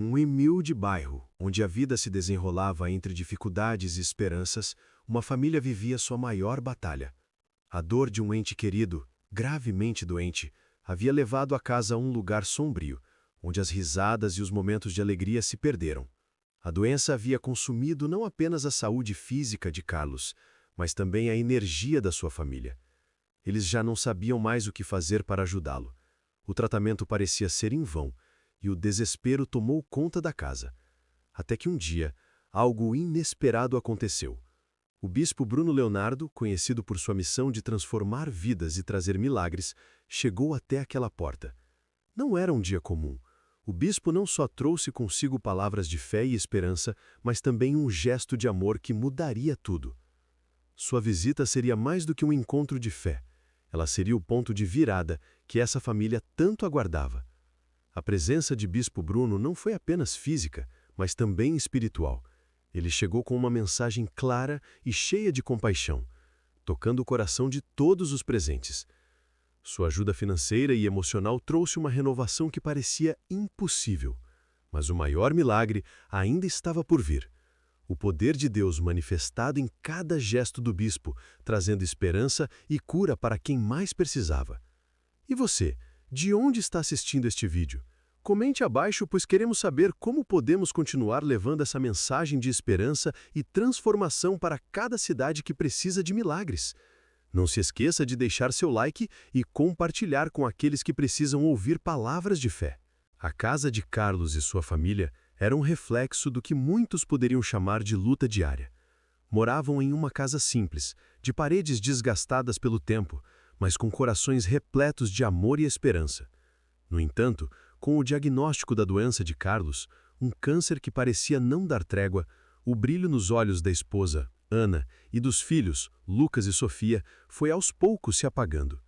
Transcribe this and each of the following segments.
Um humilde bairro, onde a vida se desenrolava entre dificuldades e esperanças, uma família vivia sua maior batalha. A dor de um ente querido, gravemente doente, havia levado a casa a um lugar sombrio, onde as risadas e os momentos de alegria se perderam. A doença havia consumido não apenas a saúde física de Carlos, mas também a energia da sua família. Eles já não sabiam mais o que fazer para ajudá-lo. O tratamento parecia ser em vão, e o desespero tomou conta da casa. Até que um dia, algo inesperado aconteceu. O bispo Bruno Leonardo, conhecido por sua missão de transformar vidas e trazer milagres, chegou até aquela porta. Não era um dia comum. O bispo não só trouxe consigo palavras de fé e esperança, mas também um gesto de amor que mudaria tudo. Sua visita seria mais do que um encontro de fé. Ela seria o ponto de virada que essa família tanto aguardava. A presença de Bispo Bruno não foi apenas física, mas também espiritual. Ele chegou com uma mensagem clara e cheia de compaixão, tocando o coração de todos os presentes. Sua ajuda financeira e emocional trouxe uma renovação que parecia impossível. Mas o maior milagre ainda estava por vir. O poder de Deus manifestado em cada gesto do bispo, trazendo esperança e cura para quem mais precisava. E você? De onde está assistindo este vídeo? Comente abaixo, pois queremos saber como podemos continuar levando essa mensagem de esperança e transformação para cada cidade que precisa de milagres. Não se esqueça de deixar seu like e compartilhar com aqueles que precisam ouvir palavras de fé. A casa de Carlos e sua família era um reflexo do que muitos poderiam chamar de luta diária. Moravam em uma casa simples, de paredes desgastadas pelo tempo, mas com corações repletos de amor e esperança. No entanto, com o diagnóstico da doença de Carlos, um câncer que parecia não dar trégua, o brilho nos olhos da esposa, Ana, e dos filhos, Lucas e Sofia, foi aos poucos se apagando.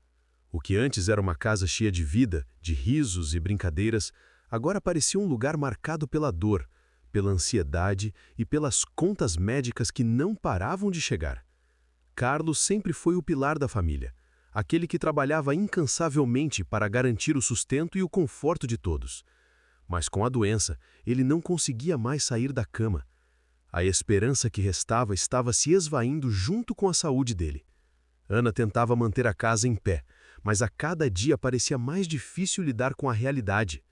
O que antes era uma casa cheia de vida, de risos e brincadeiras, agora parecia um lugar marcado pela dor, pela ansiedade e pelas contas médicas que não paravam de chegar. Carlos sempre foi o pilar da família, aquele que trabalhava incansavelmente para garantir o sustento e o conforto de todos. Mas com a doença, ele não conseguia mais sair da cama. A esperança que restava estava se esvaindo junto com a saúde dele. Ana tentava manter a casa em pé, mas a cada dia parecia mais difícil lidar com a realidade.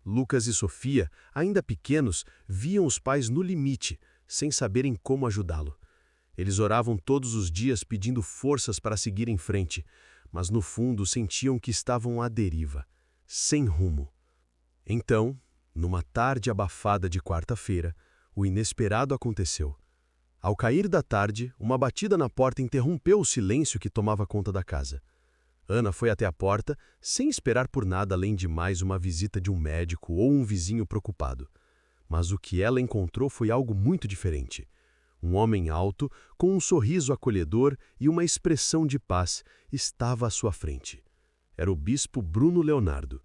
Lucas e Sofia, ainda pequenos, viam os pais no limite, sem saberem como ajudá-lo. Eles oravam todos os dias pedindo forças para seguir em frente, mas no fundo sentiam que estavam à deriva, sem rumo. Então, numa tarde abafada de quarta-feira, o inesperado aconteceu. Ao cair da tarde, uma batida na porta interrompeu o silêncio que tomava conta da casa. Ana foi até a porta, sem esperar por nada além de mais uma visita de um médico ou um vizinho preocupado. Mas o que ela encontrou foi algo muito diferente. Um homem alto, com um sorriso acolhedor e uma expressão de paz, estava à sua frente. Era o bispo Bruno Leonardo.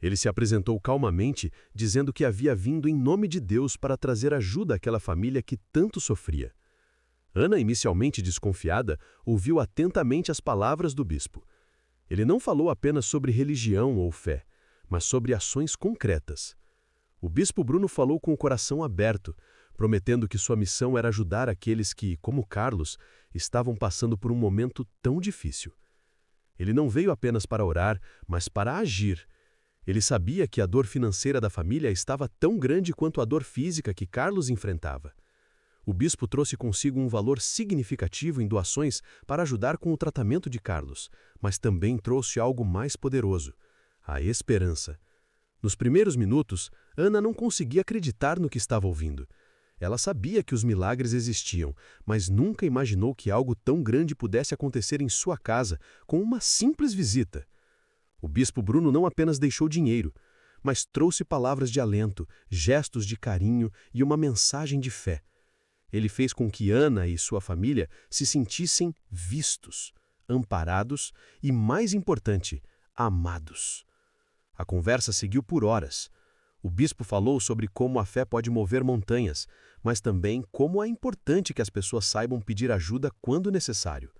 Ele se apresentou calmamente, dizendo que havia vindo em nome de Deus para trazer ajuda àquela família que tanto sofria. Ana, inicialmente desconfiada, ouviu atentamente as palavras do bispo. Ele não falou apenas sobre religião ou fé, mas sobre ações concretas. O bispo Bruno falou com o coração aberto, prometendo que sua missão era ajudar aqueles que, como Carlos, estavam passando por um momento tão difícil. Ele não veio apenas para orar, mas para agir. Ele sabia que a dor financeira da família estava tão grande quanto a dor física que Carlos enfrentava. O bispo trouxe consigo um valor significativo em doações para ajudar com o tratamento de Carlos, mas também trouxe algo mais poderoso: a esperança. Nos primeiros minutos, Ana não conseguia acreditar no que estava ouvindo. Ela sabia que os milagres existiam, mas nunca imaginou que algo tão grande pudesse acontecer em sua casa com uma simples visita. O bispo Bruno não apenas deixou dinheiro, mas trouxe palavras de alento, gestos de carinho e uma mensagem de fé. Ele fez com que Ana e sua família se sentissem vistos, amparados e, mais importante, amados. A conversa seguiu por horas. O bispo falou sobre como a fé pode mover montanhas, mas também como é importante que as pessoas saibam pedir ajuda quando necessário.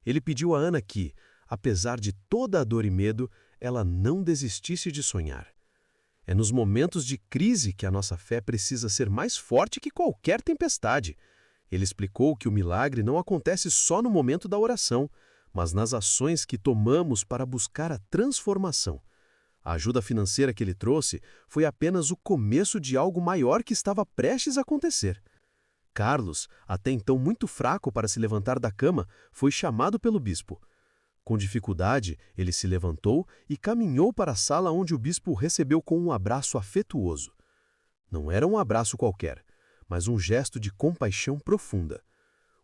Ele pediu a Ana que, apesar de toda a dor e medo, ela não desistisse de sonhar. É nos momentos de crise que a nossa fé precisa ser mais forte que qualquer tempestade. Ele explicou que o milagre não acontece só no momento da oração, mas nas ações que tomamos para buscar a transformação. A ajuda financeira que ele trouxe foi apenas o começo de algo maior que estava prestes a acontecer. Carlos, até então muito fraco para se levantar da cama, foi chamado pelo bispo. Com dificuldade, ele se levantou e caminhou para a sala onde o bispo o recebeu com um abraço afetuoso. Não era um abraço qualquer, mas um gesto de compaixão profunda.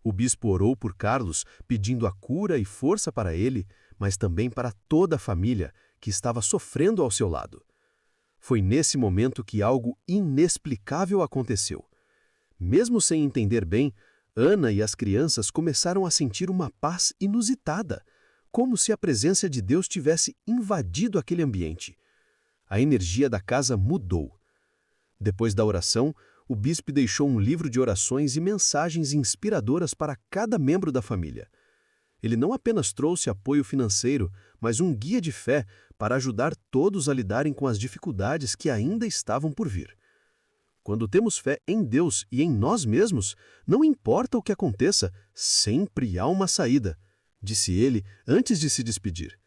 O bispo orou por Carlos, pedindo a cura e força para ele, mas também para toda a família, que estava sofrendo ao seu lado. Foi nesse momento que algo inexplicável aconteceu. Mesmo sem entender bem, Ana e as crianças começaram a sentir uma paz inusitada, como se a presença de Deus tivesse invadido aquele ambiente. A energia da casa mudou. Depois da oração, o bispo deixou um livro de orações e mensagens inspiradoras para cada membro da família. Ele não apenas trouxe apoio financeiro, mas um guia de fé para ajudar todos a lidarem com as dificuldades que ainda estavam por vir. Quando temos fé em Deus e em nós mesmos, não importa o que aconteça, sempre há uma saída, disse ele antes de se despedir.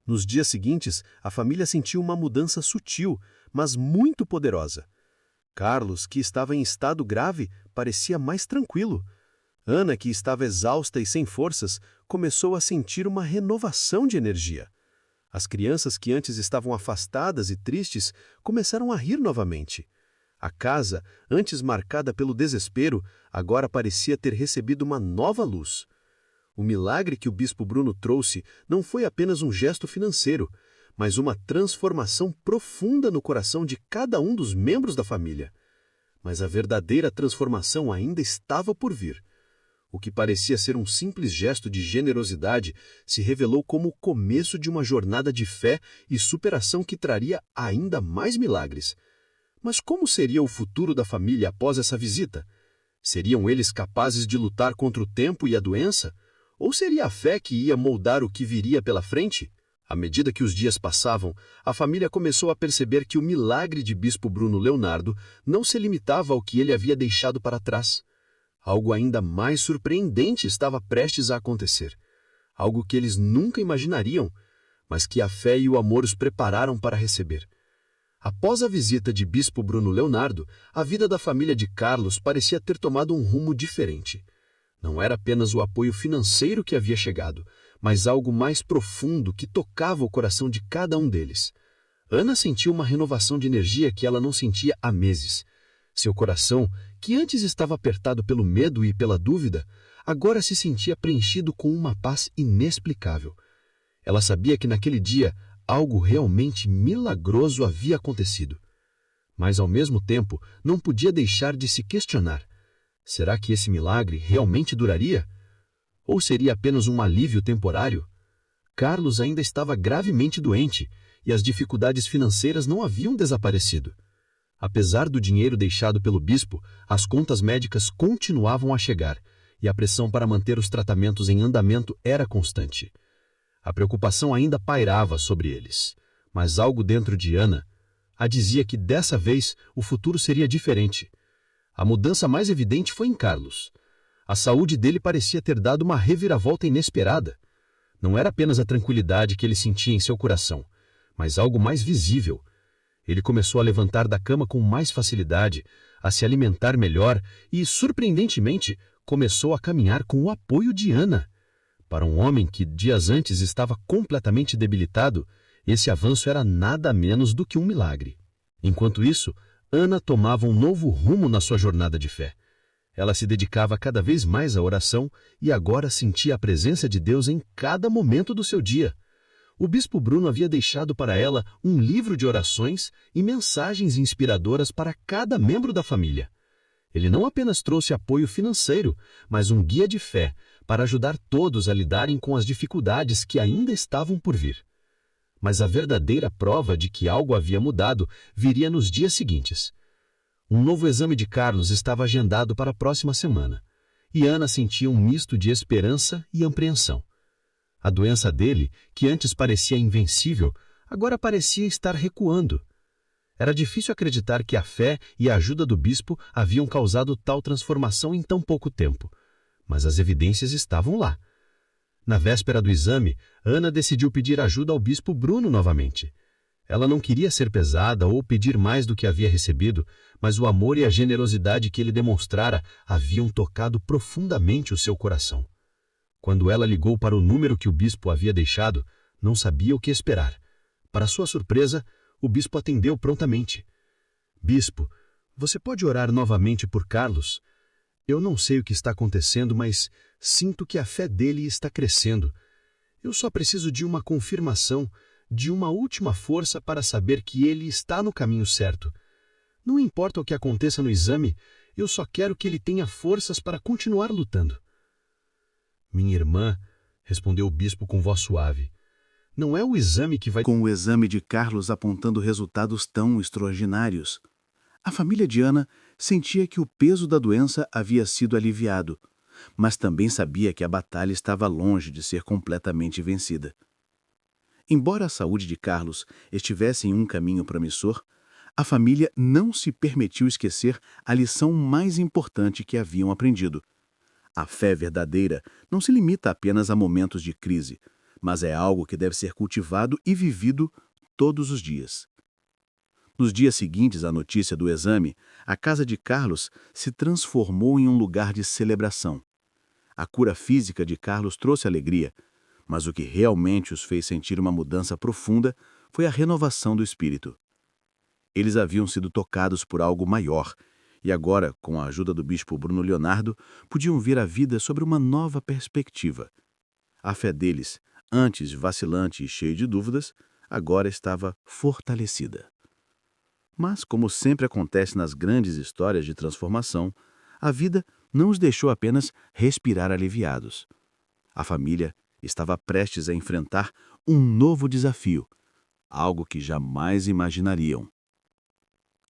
Nos dias seguintes, a família sentiu uma mudança sutil, mas muito poderosa. Carlos, que estava em estado grave, parecia mais tranquilo. Ana, que estava exausta e sem forças, começou a sentir uma renovação de energia. As crianças que antes estavam afastadas e tristes começaram a rir novamente. A casa, antes marcada pelo desespero, agora parecia ter recebido uma nova luz. O milagre que o bispo Bruno trouxe não foi apenas um gesto financeiro, mas uma transformação profunda no coração de cada um dos membros da família. Mas a verdadeira transformação ainda estava por vir. O que parecia ser um simples gesto de generosidade se revelou como o começo de uma jornada de fé e superação que traria ainda mais milagres. Mas como seria o futuro da família após essa visita? Seriam eles capazes de lutar contra o tempo e a doença? Ou seria a fé que ia moldar o que viria pela frente? À medida que os dias passavam, a família começou a perceber que o milagre de Bispo Bruno Leonardo não se limitava ao que ele havia deixado para trás. Algo ainda mais surpreendente estava prestes a acontecer. Algo que eles nunca imaginariam, mas que a fé e o amor os prepararam para receber. Após a visita de Bispo Bruno Leonardo, a vida da família de Carlos parecia ter tomado um rumo diferente. Não era apenas o apoio financeiro que havia chegado, mas algo mais profundo que tocava o coração de cada um deles. Ana sentiu uma renovação de energia que ela não sentia há meses. Seu coração, que antes estava apertado pelo medo e pela dúvida, agora se sentia preenchido com uma paz inexplicável. Ela sabia que naquele dia algo realmente milagroso havia acontecido. Mas, ao mesmo tempo, não podia deixar de se questionar. Será que esse milagre realmente duraria? Ou seria apenas um alívio temporário? Carlos ainda estava gravemente doente e as dificuldades financeiras não haviam desaparecido. Apesar do dinheiro deixado pelo bispo, as contas médicas continuavam a chegar e a pressão para manter os tratamentos em andamento era constante. A preocupação ainda pairava sobre eles, mas algo dentro de Ana a dizia que dessa vez o futuro seria diferente. A mudança mais evidente foi em Carlos. A saúde dele parecia ter dado uma reviravolta inesperada. Não era apenas a tranquilidade que ele sentia em seu coração, mas algo mais visível. Ele começou a levantar da cama com mais facilidade, a se alimentar melhor e, surpreendentemente, começou a caminhar com o apoio de Ana. Para um homem que dias antes estava completamente debilitado, esse avanço era nada menos do que um milagre. Enquanto isso, Ana tomava um novo rumo na sua jornada de fé. Ela se dedicava cada vez mais à oração e agora sentia a presença de Deus em cada momento do seu dia. O bispo Bruno havia deixado para ela um livro de orações e mensagens inspiradoras para cada membro da família. Ele não apenas trouxe apoio financeiro, mas um guia de fé para ajudar todos a lidarem com as dificuldades que ainda estavam por vir. Mas a verdadeira prova de que algo havia mudado viria nos dias seguintes. Um novo exame de Carlos estava agendado para a próxima semana, e Ana sentia um misto de esperança e apreensão. A doença dele, que antes parecia invencível, agora parecia estar recuando. Era difícil acreditar que a fé e a ajuda do bispo haviam causado tal transformação em tão pouco tempo. Mas as evidências estavam lá. Na véspera do exame, Ana decidiu pedir ajuda ao bispo Bruno novamente. Ela não queria ser pesada ou pedir mais do que havia recebido, mas o amor e a generosidade que ele demonstrara haviam tocado profundamente o seu coração. Quando ela ligou para o número que o bispo havia deixado, não sabia o que esperar. Para sua surpresa, o bispo atendeu prontamente. Bispo, você pode orar novamente por Carlos? Eu não sei o que está acontecendo, mas sinto que a fé dele está crescendo. Eu só preciso de uma confirmação, de uma última força para saber que ele está no caminho certo. Não importa o que aconteça no exame, eu só quero que ele tenha forças para continuar lutando. Minha irmã, respondeu o bispo com voz suave, não é o exame que vai... Com o exame de Carlos apontando resultados tão extraordinários, a família de Ana sentia que o peso da doença havia sido aliviado, mas também sabia que a batalha estava longe de ser completamente vencida. Embora a saúde de Carlos estivesse em um caminho promissor, a família não se permitiu esquecer a lição mais importante que haviam aprendido. A fé verdadeira não se limita apenas a momentos de crise, mas é algo que deve ser cultivado e vivido todos os dias. Nos dias seguintes à notícia do exame, a casa de Carlos se transformou em um lugar de celebração. A cura física de Carlos trouxe alegria, mas o que realmente os fez sentir uma mudança profunda foi a renovação do espírito. Eles haviam sido tocados por algo maior, e agora, com a ajuda do bispo Bruno Leonardo, podiam ver a vida sobre uma nova perspectiva. A fé deles, antes vacilante e cheia de dúvidas, agora estava fortalecida. Mas, como sempre acontece nas grandes histórias de transformação, a vida não os deixou apenas respirar aliviados. A família estava prestes a enfrentar um novo desafio, algo que jamais imaginariam.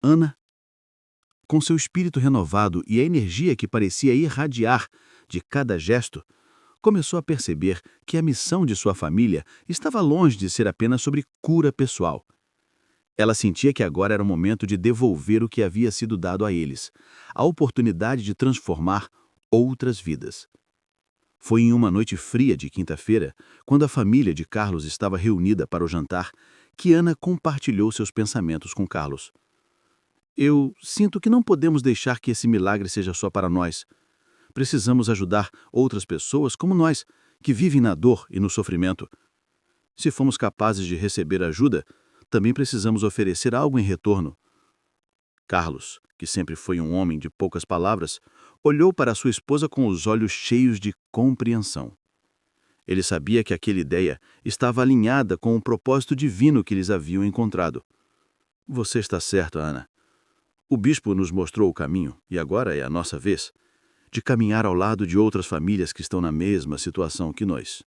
Ana, com seu espírito renovado e a energia que parecia irradiar de cada gesto, começou a perceber que a missão de sua família estava longe de ser apenas sobre cura pessoal. Ela sentia que agora era o momento de devolver o que havia sido dado a eles, a oportunidade de transformar outras vidas. Foi em uma noite fria de quinta-feira, quando a família de Carlos estava reunida para o jantar, que Ana compartilhou seus pensamentos com Carlos. Eu sinto que não podemos deixar que esse milagre seja só para nós. Precisamos ajudar outras pessoas como nós, que vivem na dor e no sofrimento. Se fomos capazes de receber ajuda, também precisamos oferecer algo em retorno. Carlos, que sempre foi um homem de poucas palavras, olhou para sua esposa com os olhos cheios de compreensão. Ele sabia que aquela ideia estava alinhada com o propósito divino que eles haviam encontrado. Você está certa, Ana. O bispo nos mostrou o caminho, e agora é a nossa vez, de caminhar ao lado de outras famílias que estão na mesma situação que nós.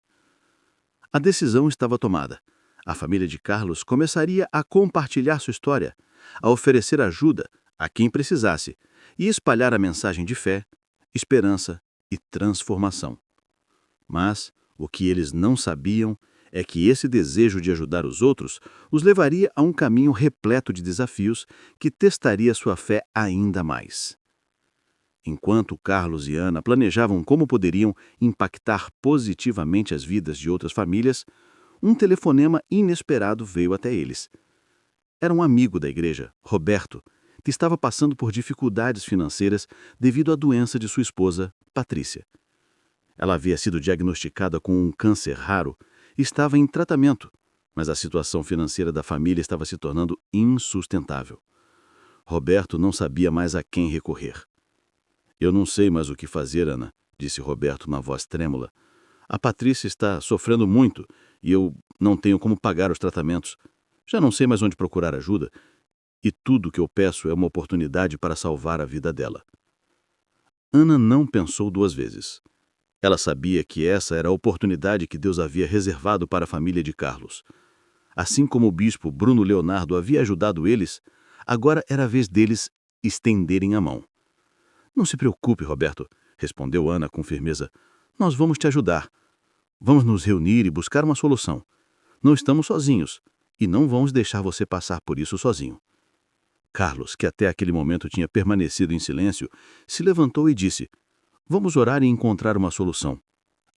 A decisão estava tomada. A família de Carlos começaria a compartilhar sua história, a oferecer ajuda a quem precisasse e espalhar a mensagem de fé, esperança e transformação. Mas o que eles não sabiam é que esse desejo de ajudar os outros os levaria a um caminho repleto de desafios que testaria sua fé ainda mais. Enquanto Carlos e Ana planejavam como poderiam impactar positivamente as vidas de outras famílias, um telefonema inesperado veio até eles. Era um amigo da igreja, Roberto, que estava passando por dificuldades financeiras devido à doença de sua esposa, Patrícia. Ela havia sido diagnosticada com um câncer raro e estava em tratamento, mas a situação financeira da família estava se tornando insustentável. Roberto não sabia mais a quem recorrer. Eu não sei mais o que fazer, Ana, disse Roberto na voz trêmula. A Patrícia está sofrendo muito e eu não tenho como pagar os tratamentos. Já não sei mais onde procurar ajuda e tudo o que eu peço é uma oportunidade para salvar a vida dela. Ana não pensou duas vezes. Ela sabia que essa era a oportunidade que Deus havia reservado para a família de Carlos. Assim como o bispo Bruno Leonardo havia ajudado eles, agora era a vez deles estenderem a mão. Não se preocupe, Roberto, respondeu Ana com firmeza. Nós vamos te ajudar. Vamos nos reunir e buscar uma solução. Não estamos sozinhos e não vamos deixar você passar por isso sozinho. Carlos, que até aquele momento tinha permanecido em silêncio, se levantou e disse: "Vamos orar e encontrar uma solução.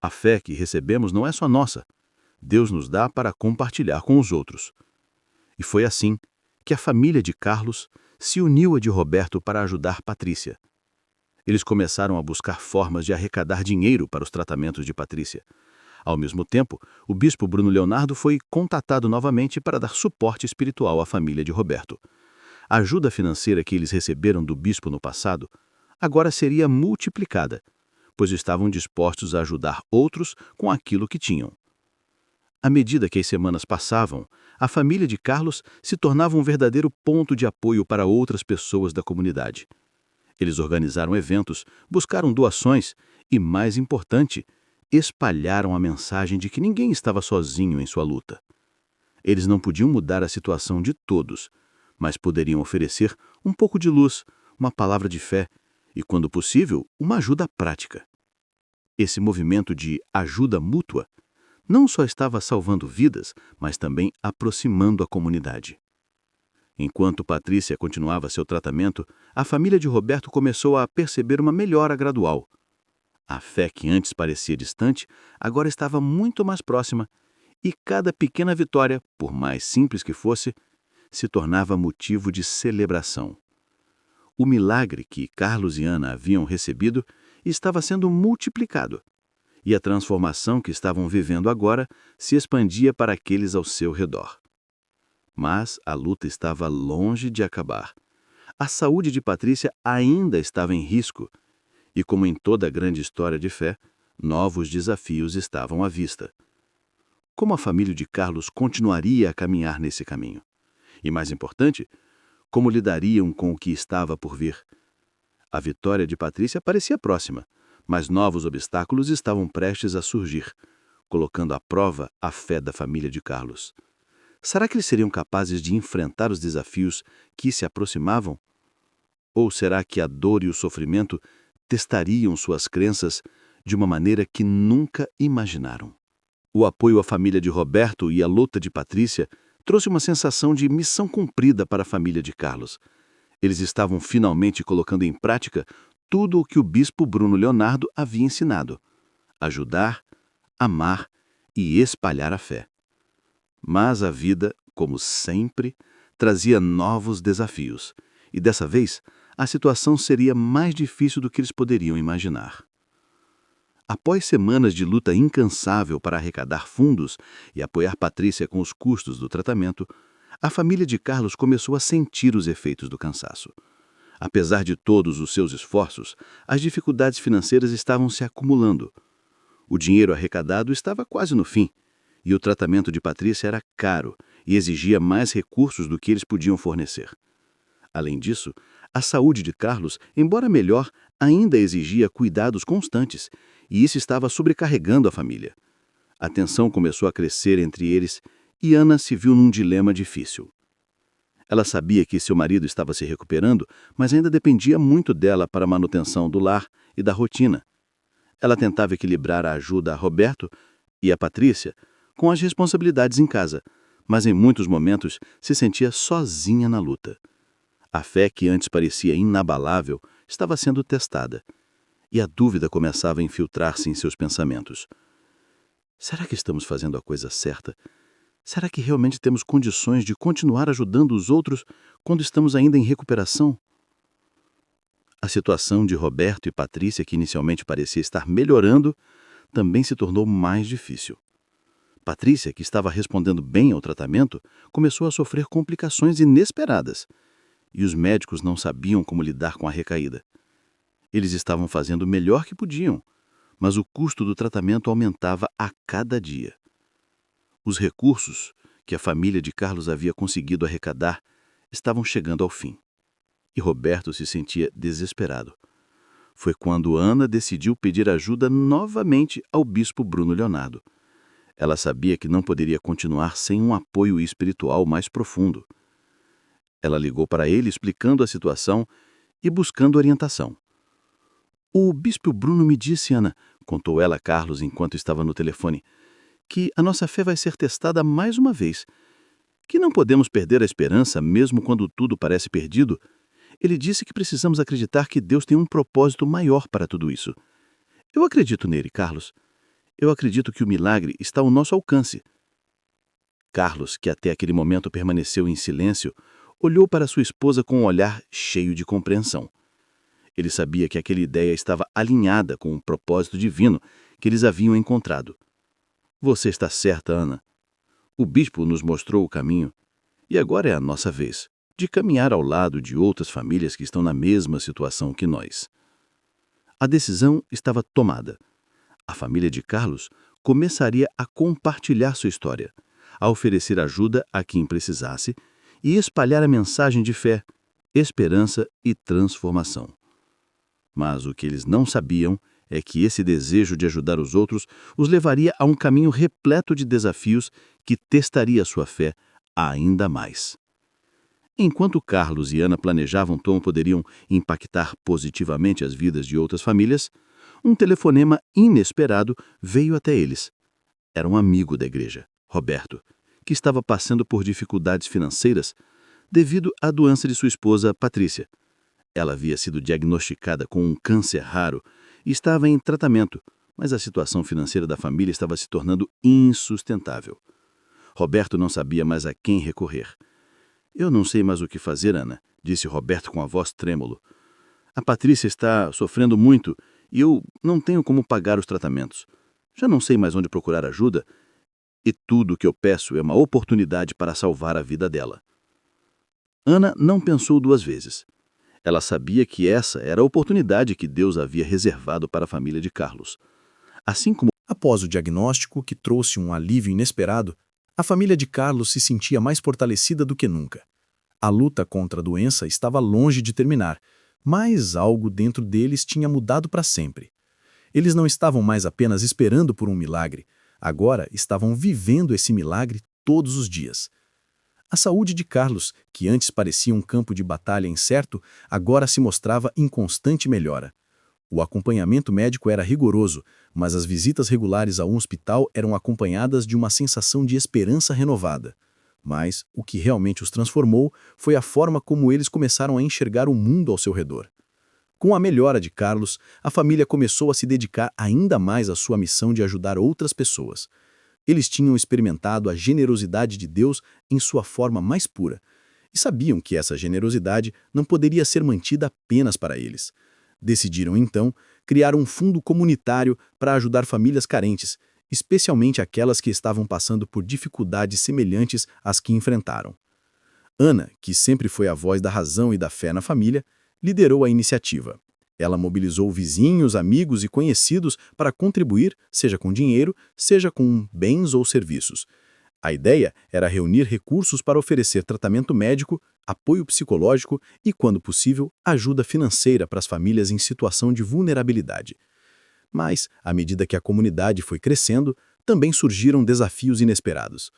A fé que recebemos não é só nossa. Deus nos dá para compartilhar com os outros." E foi assim que a família de Carlos se uniu à de Roberto para ajudar Patrícia. Eles começaram a buscar formas de arrecadar dinheiro para os tratamentos de Patrícia. Ao mesmo tempo, o bispo Bruno Leonardo foi contatado novamente para dar suporte espiritual à família de Roberto. A ajuda financeira que eles receberam do bispo no passado agora seria multiplicada, pois estavam dispostos a ajudar outros com aquilo que tinham. À medida que as semanas passavam, a família de Carlos se tornava um verdadeiro ponto de apoio para outras pessoas da comunidade. Eles organizaram eventos, buscaram doações e, mais importante, espalharam a mensagem de que ninguém estava sozinho em sua luta. Eles não podiam mudar a situação de todos, mas poderiam oferecer um pouco de luz, uma palavra de fé e, quando possível, uma ajuda prática. Esse movimento de ajuda mútua não só estava salvando vidas, mas também aproximando a comunidade. Enquanto Patrícia continuava seu tratamento, a família de Roberto começou a perceber uma melhora gradual. A fé que antes parecia distante, agora estava muito mais próxima, e cada pequena vitória, por mais simples que fosse, se tornava motivo de celebração. O milagre que Carlos e Ana haviam recebido estava sendo multiplicado, e a transformação que estavam vivendo agora se expandia para aqueles ao seu redor. Mas a luta estava longe de acabar. A saúde de Patrícia ainda estava em risco, e como em toda grande história de fé, novos desafios estavam à vista. Como a família de Carlos continuaria a caminhar nesse caminho? E mais importante, como lidariam com o que estava por vir? A vitória de Patrícia parecia próxima, mas novos obstáculos estavam prestes a surgir, colocando à prova a fé da família de Carlos. Será que eles seriam capazes de enfrentar os desafios que se aproximavam? Ou será que a dor e o sofrimento testariam suas crenças de uma maneira que nunca imaginaram? O apoio à família de Roberto e a luta de Patrícia trouxe uma sensação de missão cumprida para a família de Carlos. Eles estavam finalmente colocando em prática tudo o que o bispo Bruno Leonardo havia ensinado: ajudar, amar e espalhar a fé. Mas a vida, como sempre, trazia novos desafios, e dessa vez a situação seria mais difícil do que eles poderiam imaginar. Após semanas de luta incansável para arrecadar fundos e apoiar Patrícia com os custos do tratamento, a família de Carlos começou a sentir os efeitos do cansaço. Apesar de todos os seus esforços, as dificuldades financeiras estavam se acumulando. O dinheiro arrecadado estava quase no fim, e o tratamento de Patrícia era caro e exigia mais recursos do que eles podiam fornecer. Além disso, a saúde de Carlos, embora melhor, ainda exigia cuidados constantes, e isso estava sobrecarregando a família. A tensão começou a crescer entre eles e Ana se viu num dilema difícil. Ela sabia que seu marido estava se recuperando, mas ainda dependia muito dela para a manutenção do lar e da rotina. Ela tentava equilibrar a ajuda a Roberto e a Patrícia com as responsabilidades em casa, mas em muitos momentos se sentia sozinha na luta. A fé que antes parecia inabalável estava sendo testada, e a dúvida começava a infiltrar-se em seus pensamentos. Será que estamos fazendo a coisa certa? Será que realmente temos condições de continuar ajudando os outros quando estamos ainda em recuperação? A situação de Roberto e Patrícia, que inicialmente parecia estar melhorando, também se tornou mais difícil. Patrícia, que estava respondendo bem ao tratamento, começou a sofrer complicações inesperadas, e os médicos não sabiam como lidar com a recaída. Eles estavam fazendo o melhor que podiam, mas o custo do tratamento aumentava a cada dia. Os recursos que a família de Carlos havia conseguido arrecadar estavam chegando ao fim, e Roberto se sentia desesperado. Foi quando Ana decidiu pedir ajuda novamente ao bispo Bruno Leonardo. Ela sabia que não poderia continuar sem um apoio espiritual mais profundo. Ela ligou para ele explicando a situação e buscando orientação. "O bispo Bruno me disse, Ana", contou ela a Carlos enquanto estava no telefone, "que a nossa fé vai ser testada mais uma vez. que não podemos perder a esperança mesmo quando tudo parece perdido. Ele disse que precisamos acreditar que Deus tem um propósito maior para tudo isso. Eu acredito nele, Carlos. Eu acredito que o milagre está ao nosso alcance. Carlos, que até aquele momento permaneceu em silêncio, olhou para sua esposa com um olhar cheio de compreensão. Ele sabia que aquela ideia estava alinhada com o propósito divino que eles haviam encontrado. Você está certa, Ana. O bispo nos mostrou o caminho, e agora é a nossa vez de caminhar ao lado de outras famílias que estão na mesma situação que nós. A decisão estava tomada. A família de Carlos começaria a compartilhar sua história, a oferecer ajuda a quem precisasse e espalhar a mensagem de fé, esperança e transformação. Mas o que eles não sabiam é que esse desejo de ajudar os outros os levaria a um caminho repleto de desafios que testaria sua fé ainda mais. Enquanto Carlos e Ana planejavam como poderiam impactar positivamente as vidas de outras famílias, um telefonema inesperado veio até eles. Era um amigo da igreja, Roberto, que estava passando por dificuldades financeiras devido à doença de sua esposa, Patrícia. Ela havia sido diagnosticada com um câncer raro e estava em tratamento, mas a situação financeira da família estava se tornando insustentável. Roberto não sabia mais a quem recorrer. Eu não sei mais o que fazer, Ana, disse Roberto com a voz trêmulo. A Patrícia está sofrendo muito e eu não tenho como pagar os tratamentos. Já não sei mais onde procurar ajuda e tudo o que eu peço é uma oportunidade para salvar a vida dela. Ana não pensou duas vezes. Ela sabia que essa era a oportunidade que Deus havia reservado para a família de Carlos. Assim como Após o diagnóstico, que trouxe um alívio inesperado, a família de Carlos se sentia mais fortalecida do que nunca. A luta contra a doença estava longe de terminar, mas algo dentro deles tinha mudado para sempre. Eles não estavam mais apenas esperando por um milagre, agora estavam vivendo esse milagre todos os dias. A saúde de Carlos, que antes parecia um campo de batalha incerto, agora se mostrava em constante melhora. O acompanhamento médico era rigoroso, mas as visitas regulares ao hospital eram acompanhadas de uma sensação de esperança renovada. Mas o que realmente os transformou foi a forma como eles começaram a enxergar o mundo ao seu redor. Com a melhora de Carlos, a família começou a se dedicar ainda mais à sua missão de ajudar outras pessoas. Eles tinham experimentado a generosidade de Deus em sua forma mais pura, e sabiam que essa generosidade não poderia ser mantida apenas para eles. Decidiram, então, criar um fundo comunitário para ajudar famílias carentes, especialmente aquelas que estavam passando por dificuldades semelhantes às que enfrentaram. Ana, que sempre foi a voz da razão e da fé na família, liderou a iniciativa. Ela mobilizou vizinhos, amigos e conhecidos para contribuir, seja com dinheiro, seja com bens ou serviços. A ideia era reunir recursos para oferecer tratamento médico, apoio psicológico e, quando possível, ajuda financeira para as famílias em situação de vulnerabilidade. Mas, à medida que a comunidade foi crescendo, também surgiram desafios inesperados.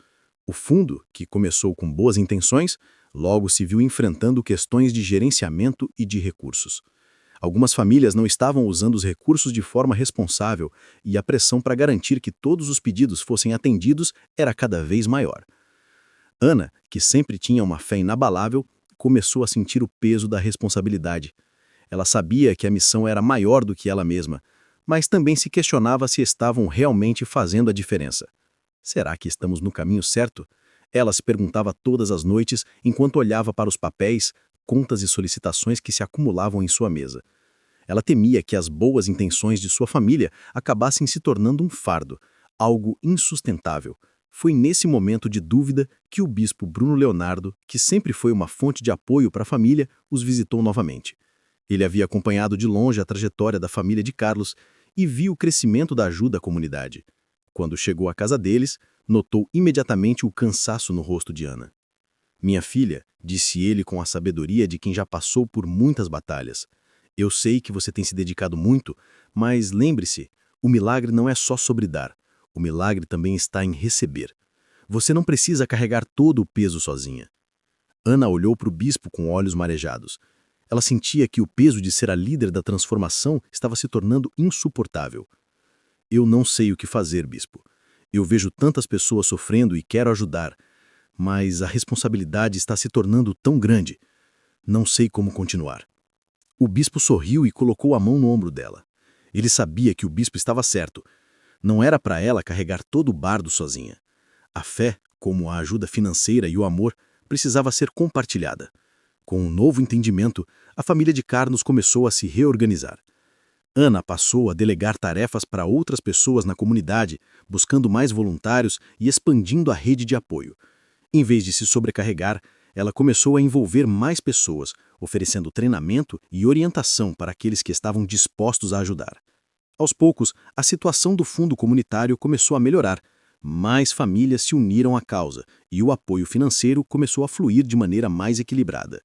O fundo, que começou com boas intenções, logo se viu enfrentando questões de gerenciamento e de recursos. Algumas famílias não estavam usando os recursos de forma responsável e a pressão para garantir que todos os pedidos fossem atendidos era cada vez maior. Ana, que sempre tinha uma fé inabalável, começou a sentir o peso da responsabilidade. Ela sabia que a missão era maior do que ela mesma, mas também se questionava se estavam realmente fazendo a diferença. Será que estamos no caminho certo? Ela se perguntava todas as noites enquanto olhava para os papéis, contas e solicitações que se acumulavam em sua mesa. Ela temia que as boas intenções de sua família acabassem se tornando um fardo, algo insustentável. Foi nesse momento de dúvida que o bispo Bruno Leonardo, que sempre foi uma fonte de apoio para a família, os visitou novamente. Ele havia acompanhado de longe a trajetória da família de Carlos e viu o crescimento da ajuda à comunidade. Quando chegou à casa deles, notou imediatamente o cansaço no rosto de Ana. "Minha filha", disse ele com a sabedoria de quem já passou por muitas batalhas, "eu sei que você tem se dedicado muito, mas lembre-se, o milagre não é só sobre dar, o milagre também está em receber. Você não precisa carregar todo o peso sozinha." Ana olhou para o bispo com olhos marejados. Ela sentia que o peso de ser a líder da transformação estava se tornando insuportável. "Eu não sei o que fazer, bispo. Eu vejo tantas pessoas sofrendo e quero ajudar, mas a responsabilidade está se tornando tão grande. Não sei como continuar. O bispo sorriu e colocou a mão no ombro dela. Ele sabia que o bispo estava certo. Não era para ela carregar todo o bardo sozinha. A fé, como a ajuda financeira e o amor, precisava ser compartilhada. Com um novo entendimento, a família de Carlos começou a se reorganizar. Ana passou a delegar tarefas para outras pessoas na comunidade, buscando mais voluntários e expandindo a rede de apoio. Em vez de se sobrecarregar, ela começou a envolver mais pessoas, oferecendo treinamento e orientação para aqueles que estavam dispostos a ajudar. Aos poucos, a situação do fundo comunitário começou a melhorar. Mais famílias se uniram à causa e o apoio financeiro começou a fluir de maneira mais equilibrada.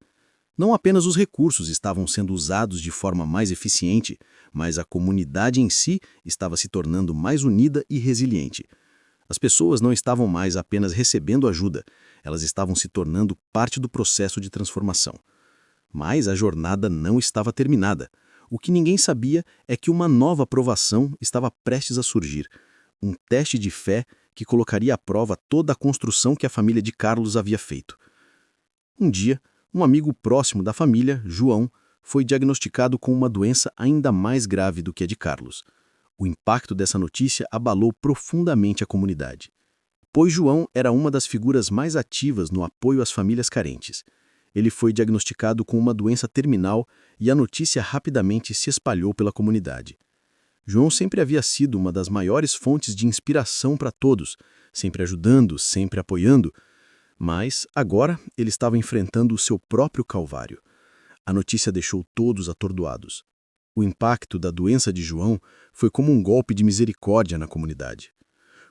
Não apenas os recursos estavam sendo usados de forma mais eficiente, mas a comunidade em si estava se tornando mais unida e resiliente. As pessoas não estavam mais apenas recebendo ajuda, elas estavam se tornando parte do processo de transformação. Mas a jornada não estava terminada. O que ninguém sabia é que uma nova provação estava prestes a surgir. Um teste de fé que colocaria à prova toda a construção que a família de Carlos havia feito. Um dia, um amigo próximo da família, João, foi diagnosticado com uma doença ainda mais grave do que a de Carlos. O impacto dessa notícia abalou profundamente a comunidade, pois João era uma das figuras mais ativas no apoio às famílias carentes. Ele foi diagnosticado com uma doença terminal e a notícia rapidamente se espalhou pela comunidade. João sempre havia sido uma das maiores fontes de inspiração para todos, sempre ajudando, sempre apoiando, mas agora ele estava enfrentando o seu próprio calvário. A notícia deixou todos atordoados. O impacto da doença de João foi como um golpe de misericórdia na comunidade.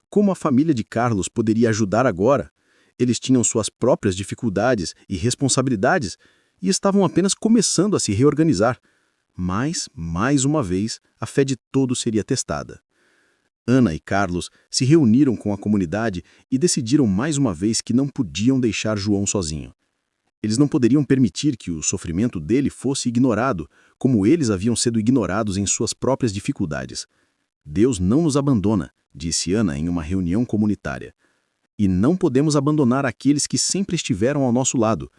Como a família de Carlos poderia ajudar agora? Eles tinham suas próprias dificuldades e responsabilidades e estavam apenas começando a se reorganizar. Mas, mais uma vez, a fé de todos seria testada. Ana e Carlos se reuniram com a comunidade e decidiram mais uma vez que não podiam deixar João sozinho. Eles não poderiam permitir que o sofrimento dele fosse ignorado, como eles haviam sido ignorados em suas próprias dificuldades. Deus não nos abandona, disse Ana em uma reunião comunitária. E não podemos abandonar aqueles que sempre estiveram ao nosso lado.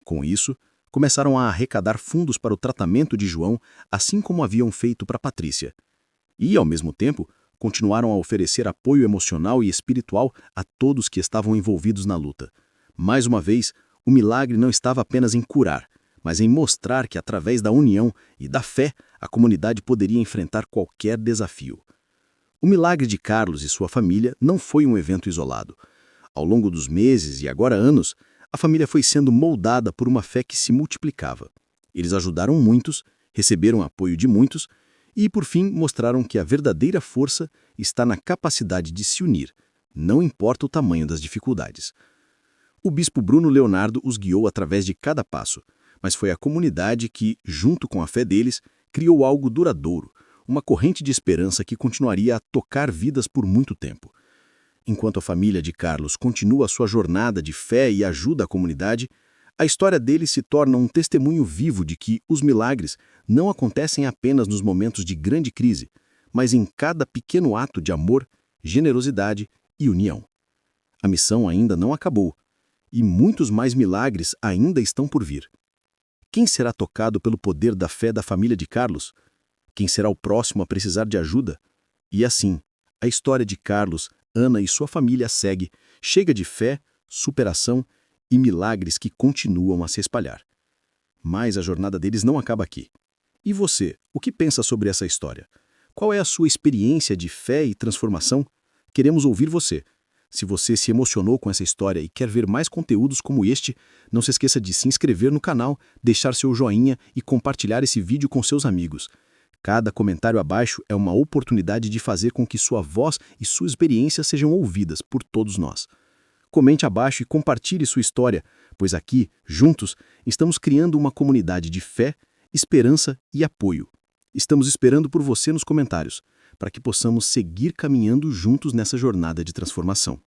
Com isso, começaram a arrecadar fundos para o tratamento de João, assim como haviam feito para Patrícia. E, ao mesmo tempo, continuaram a oferecer apoio emocional e espiritual a todos que estavam envolvidos na luta. Mais uma vez, o milagre não estava apenas em curar, mas em mostrar que, através da união e da fé, a comunidade poderia enfrentar qualquer desafio. O milagre de Carlos e sua família não foi um evento isolado. Ao longo dos meses e agora anos, a família foi sendo moldada por uma fé que se multiplicava. Eles ajudaram muitos, receberam apoio de muitos e, por fim, mostraram que a verdadeira força está na capacidade de se unir, não importa o tamanho das dificuldades. O bispo Bruno Leonardo os guiou através de cada passo, mas foi a comunidade que, junto com a fé deles, criou algo duradouro, uma corrente de esperança que continuaria a tocar vidas por muito tempo. Enquanto a família de Carlos continua sua jornada de fé e ajuda à comunidade, a história deles se torna um testemunho vivo de que os milagres não acontecem apenas nos momentos de grande crise, mas em cada pequeno ato de amor, generosidade e união. A missão ainda não acabou, e muitos mais milagres ainda estão por vir. Quem será tocado pelo poder da fé da família de Carlos? Quem será o próximo a precisar de ajuda? E assim, a história de Carlos, Ana e sua família segue, chega de fé, superação e milagres que continuam a se espalhar. Mas a jornada deles não acaba aqui. E você, o que pensa sobre essa história? Qual é a sua experiência de fé e transformação? Queremos ouvir você. Se você se emocionou com essa história e quer ver mais conteúdos como este, não se esqueça de se inscrever no canal, deixar seu joinha e compartilhar esse vídeo com seus amigos. Cada comentário abaixo é uma oportunidade de fazer com que sua voz e sua experiência sejam ouvidas por todos nós. Comente abaixo e compartilhe sua história, pois aqui, juntos, estamos criando uma comunidade de fé, esperança e apoio. Estamos esperando por você nos comentários, para que possamos seguir caminhando juntos nessa jornada de transformação.